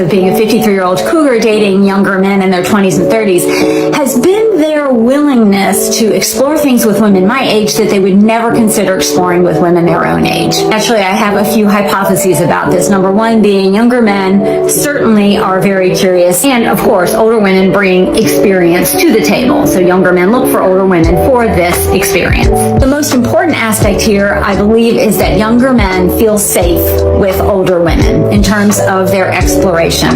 of being a 53-year-old cougar dating younger men in their 20s and 30s has been their willingness to explore things with women my age that they would never consider exploring with women their own age. Actually, I have a few hypotheses about this. Number one being younger men certainly are very curious, and of course, older women bring experience to the table. So younger men look for older women for this experience. The most important aspect here, I believe, is that younger men feel safe with older women in terms of their exploration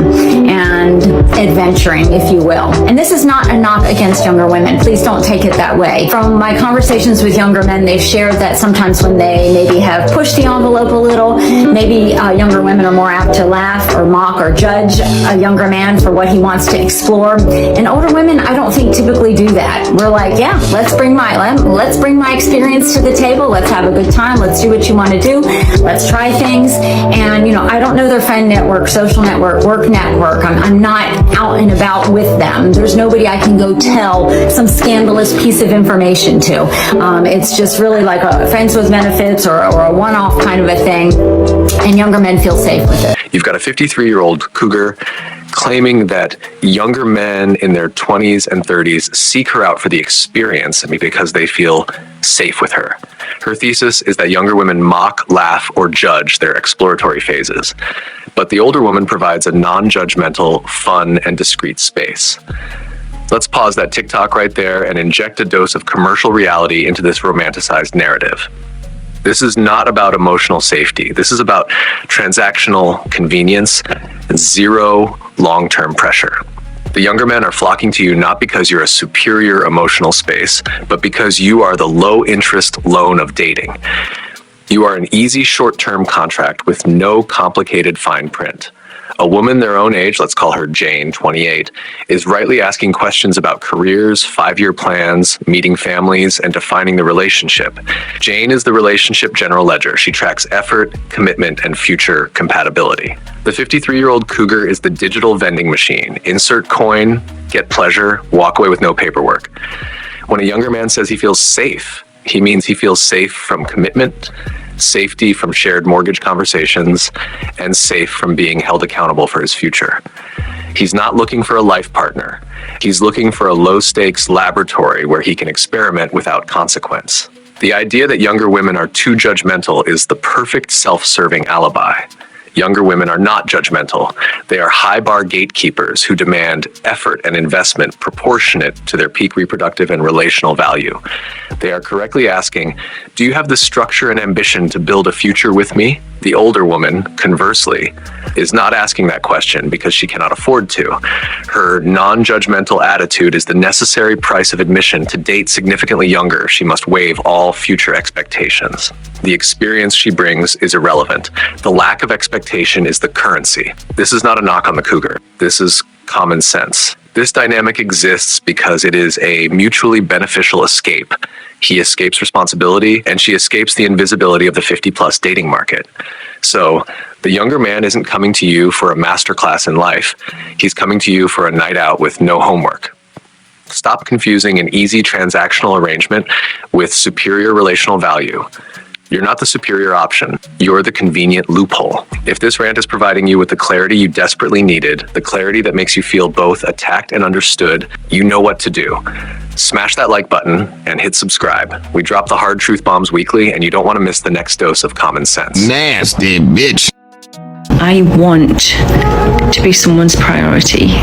and adventuring, if you will. And this is not a knock against younger women. Please don't take it that way. From my conversations with younger men, they've shared that sometimes when they maybe have pushed the envelope a little, maybe younger women are more apt to laugh or mock or judge a younger man for what he wants to explore. And older women, I don't think typically do that. We're like, yeah, let's bring my experience to the table. Let's have a good time. Let's do what you want to do. Let's try things. And, I don't know their friend network, social network, work network. I'm not out and about with them. There's nobody I can go tell some scandalous piece of information to. It's just really like a friends with benefits or a one-off kind of a thing. And younger men feel safe with it. You've got a 53-year-old cougar claiming that younger men in their 20s and 30s seek her out for the experience because they feel safe with her. Her thesis is that younger women mock, laugh, or judge their exploratory phases, but the older woman provides a non-judgmental, fun, and discreet space. Let's pause that TikTok right there and inject a dose of commercial reality into this romanticized narrative. This is not about emotional safety. This is about transactional convenience and zero long-term pressure. The younger men are flocking to you not because you're a superior emotional space, but because you are the low-interest loan of dating. You are an easy short-term contract with no complicated fine print. A woman their own age, let's call her Jane, 28, is rightly asking questions about careers, 5-year plans, meeting families, and defining the relationship. Jane is the relationship general ledger. She tracks effort, commitment, and future compatibility. The 53-year-old cougar is the digital vending machine. Insert coin, get pleasure, walk away with no paperwork. When a younger man says he feels safe, he means he feels safe from commitment, safety from shared mortgage conversations, and safe from being held accountable for his future. He's not looking for a life partner. He's looking for a low-stakes laboratory where he can experiment without consequence. The idea that younger women are too judgmental is the perfect self-serving alibi. Younger women are not judgmental. They are high-bar gatekeepers who demand effort and investment proportionate to their peak reproductive and relational value. They are correctly asking, do you have the structure and ambition to build a future with me? The older woman, conversely, is not asking that question because she cannot afford to. Her non-judgmental attitude is the necessary price of admission to date significantly younger. She must waive all future expectations. The experience she brings is irrelevant. The lack of expectation is the currency. This is not a knock on the cougar. This is common sense. This dynamic exists because it is a mutually beneficial escape. He escapes responsibility, and she escapes the invisibility of the 50-plus dating market. So the younger man isn't coming to you for a masterclass in life. He's coming to you for a night out with no homework. Stop confusing an easy transactional arrangement with superior relational value. You're not the superior option. You're the convenient loophole. If this rant is providing you with the clarity you desperately needed, the clarity that makes you feel both attacked and understood, you know what to do. Smash that like button and hit subscribe. We drop the hard truth bombs weekly, and you don't want to miss the next dose of common sense. Nasty bitch. I want to be someone's priority.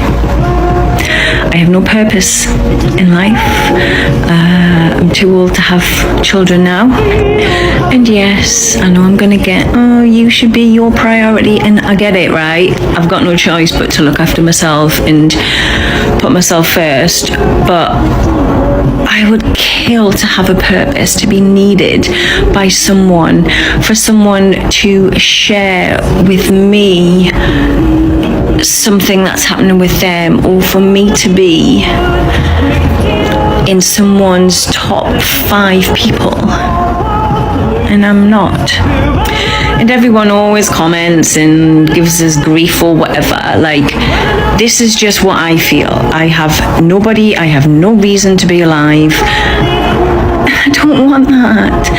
I have no purpose in life. I'm too old to have children now. And yes, I know I'm gonna get, oh, you should be your priority. And I get it, right? I've got no choice but to look after myself and put myself first. But I would kill to have a purpose, to be needed by someone, for someone to share with me something that's happening with them, or for me to be in someone's top 5 people, and I'm not. And everyone always comments and gives us grief or whatever. Like, this is just what I feel. I have nobody, I have no reason to be alive. I don't want that.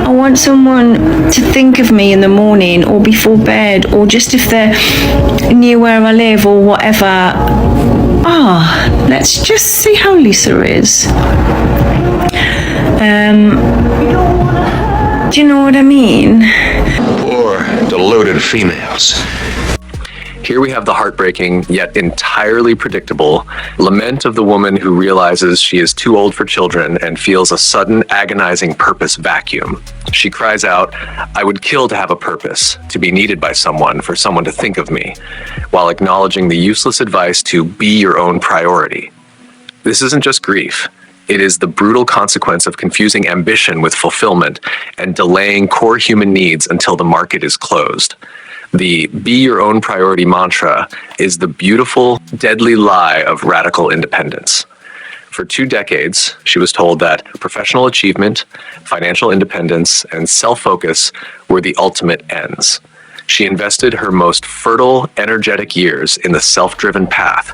I want someone to think of me in the morning or before bed, or just if they're near where I live or whatever. Let's just see how Lisa is. Do you know what I mean? Or deluded females. Here we have the heartbreaking, yet entirely predictable, lament of the woman who realizes she is too old for children and feels a sudden agonizing purpose vacuum. She cries out, "I would kill to have a purpose, to be needed by someone, for someone to think of me," while acknowledging the useless advice to be your own priority. This isn't just grief. It is the brutal consequence of confusing ambition with fulfillment and delaying core human needs until the market is closed. The be your own priority mantra is the beautiful, deadly lie of radical independence. For 2 decades, she was told that professional achievement, financial independence, and self-focus were the ultimate ends. She invested her most fertile, energetic years in the self-driven path,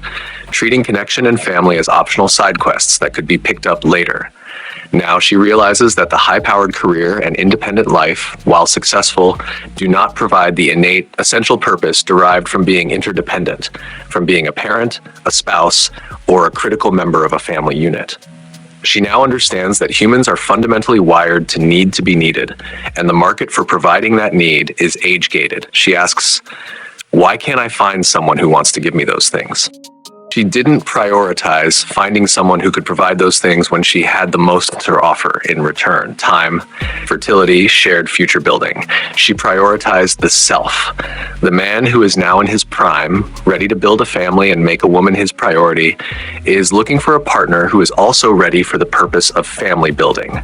treating connection and family as optional side quests that could be picked up later. Now she realizes that the high-powered career and independent life, while successful, do not provide the innate, essential purpose derived from being interdependent, from being a parent, a spouse, or a critical member of a family unit. She now understands that humans are fundamentally wired to need to be needed, and the market for providing that need is age-gated. She asks, "Why can't I find someone who wants to give me those things?" She didn't prioritize finding someone who could provide those things when she had the most to offer in return: time, fertility, shared future building. She prioritized the self. The man who is now in his prime, ready to build a family and make a woman his priority, is looking for a partner who is also ready for the purpose of family building,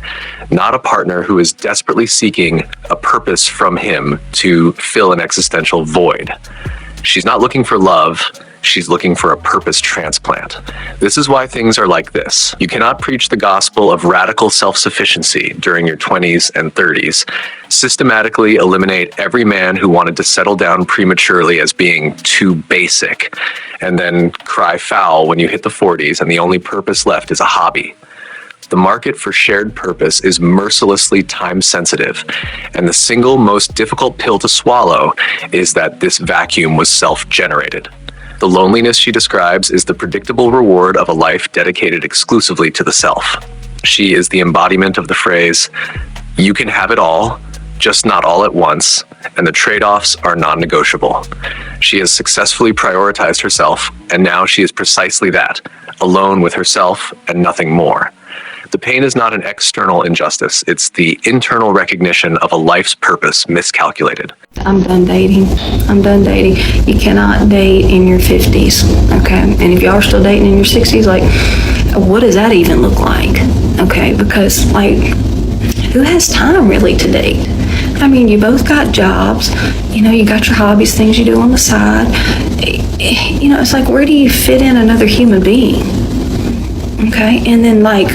not a partner who is desperately seeking a purpose from him to fill an existential void. She's not looking for love. She's looking for a purpose transplant. This is why things are like this. You cannot preach the gospel of radical self-sufficiency during your 20s and 30s, systematically eliminate every man who wanted to settle down prematurely as being too basic, and then cry foul when you hit the 40s and the only purpose left is a hobby. The market for shared purpose is mercilessly time-sensitive, and the single most difficult pill to swallow is that this vacuum was self-generated. The loneliness she describes is the predictable reward of a life dedicated exclusively to the self. She is the embodiment of the phrase, "You can have it all, just not all at once, and the trade-offs are non-negotiable." She has successfully prioritized herself, and now she is precisely that, alone with herself and nothing more. The pain is not an external injustice, it's the internal recognition of a life's purpose miscalculated. I'm done dating. You cannot date in your 50s, okay? And if you are still dating in your 60s, like, what does that even look like? Okay, because, like, who has time really to date? I mean, you both got jobs, you got your hobbies, things you do on the side. It's like, where do you fit in another human being? Okay, and then, like,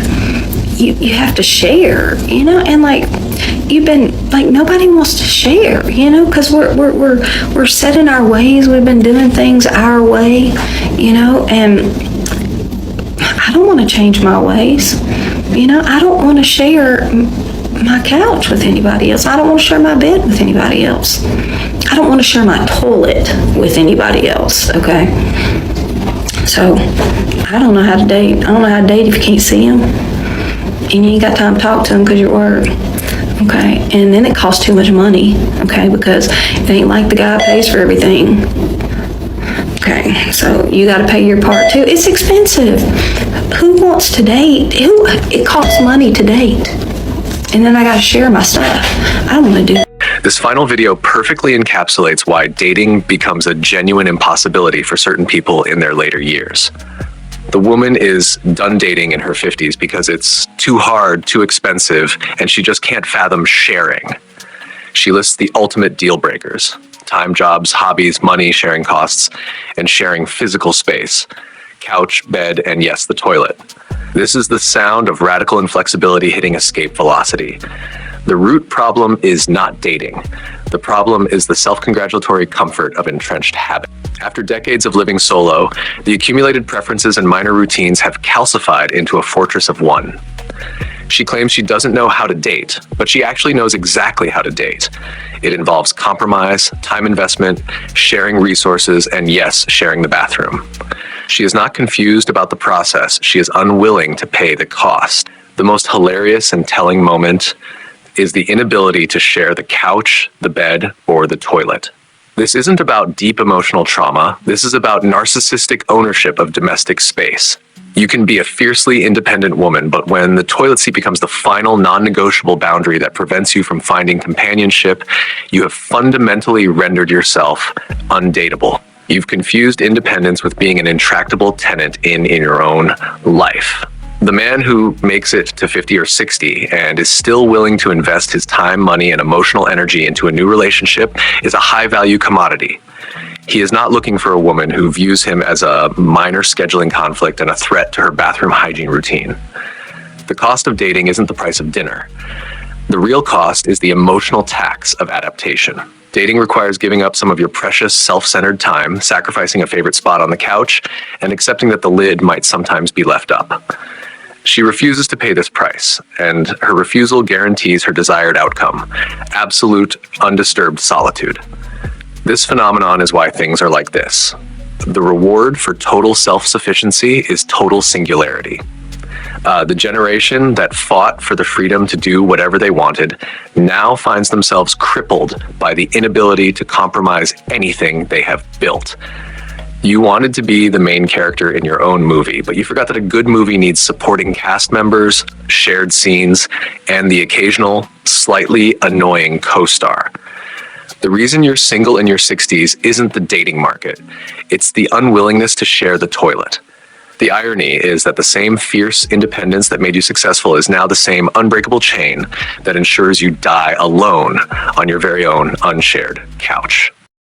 you have to share, and like you've been like nobody wants to share, because we're set in our ways. We've been doing things our way, and I don't want to change my ways. I don't want to share my couch with anybody else. I don't want to share my bed with anybody else. I don't want to share my toilet with anybody else. Okay, so I don't know how to date. I don't know how to date if you can't see them. And you ain't got time to talk to them because you're at work, okay? And then it costs too much money, okay? Because it ain't like the guy pays for everything, okay? So you got to pay your part too. It's expensive. Who wants to date? It costs money to date. And then I got to share my stuff. I don't want to do that. This final video perfectly encapsulates why dating becomes a genuine impossibility for certain people in their later years. The woman is done dating in her 50s because it's too hard, too expensive, and she just can't fathom sharing. She lists the ultimate deal breakers: time, jobs, hobbies, money, sharing costs, and sharing physical space: couch, bed, and yes, the toilet. This is the sound of radical inflexibility hitting escape velocity. The root problem is not dating. The problem is the self-congratulatory comfort of entrenched habit. After decades of living solo, the accumulated preferences and minor routines have calcified into a fortress of one. She claims she doesn't know how to date, but she actually knows exactly how to date. It involves compromise, time investment, sharing resources, and yes, sharing the bathroom. She is not confused about the process. She is unwilling to pay the cost. The most hilarious and telling moment is the inability to share the couch, the bed, or the toilet. This isn't about deep emotional trauma. This is about narcissistic ownership of domestic space. You can be a fiercely independent woman, but when the toilet seat becomes the final non-negotiable boundary that prevents you from finding companionship, you have fundamentally rendered yourself undateable. You've confused independence with being an intractable tenant in your own life. The man who makes it to 50 or 60 and is still willing to invest his time, money, and emotional energy into a new relationship is a high-value commodity. He is not looking for a woman who views him as a minor scheduling conflict and a threat to her bathroom hygiene routine. The cost of dating isn't the price of dinner. The real cost is the emotional tax of adaptation. Dating requires giving up some of your precious, self-centered time, sacrificing a favorite spot on the couch, and accepting that the lid might sometimes be left up. She refuses to pay this price, and her refusal guarantees her desired outcome: absolute, undisturbed solitude. This phenomenon is why things are like this. The reward for total self-sufficiency is total singularity. The generation that fought for the freedom to do whatever they wanted now finds themselves crippled by the inability to compromise anything they have built. You wanted to be the main character in your own movie, but you forgot that a good movie needs supporting cast members, shared scenes, and the occasional, slightly annoying co-star. The reason you're single in your 60s isn't the dating market. It's the unwillingness to share the toilet. The irony is that the same fierce independence that made you successful is now the same unbreakable chain that ensures you die alone on your very own unshared couch.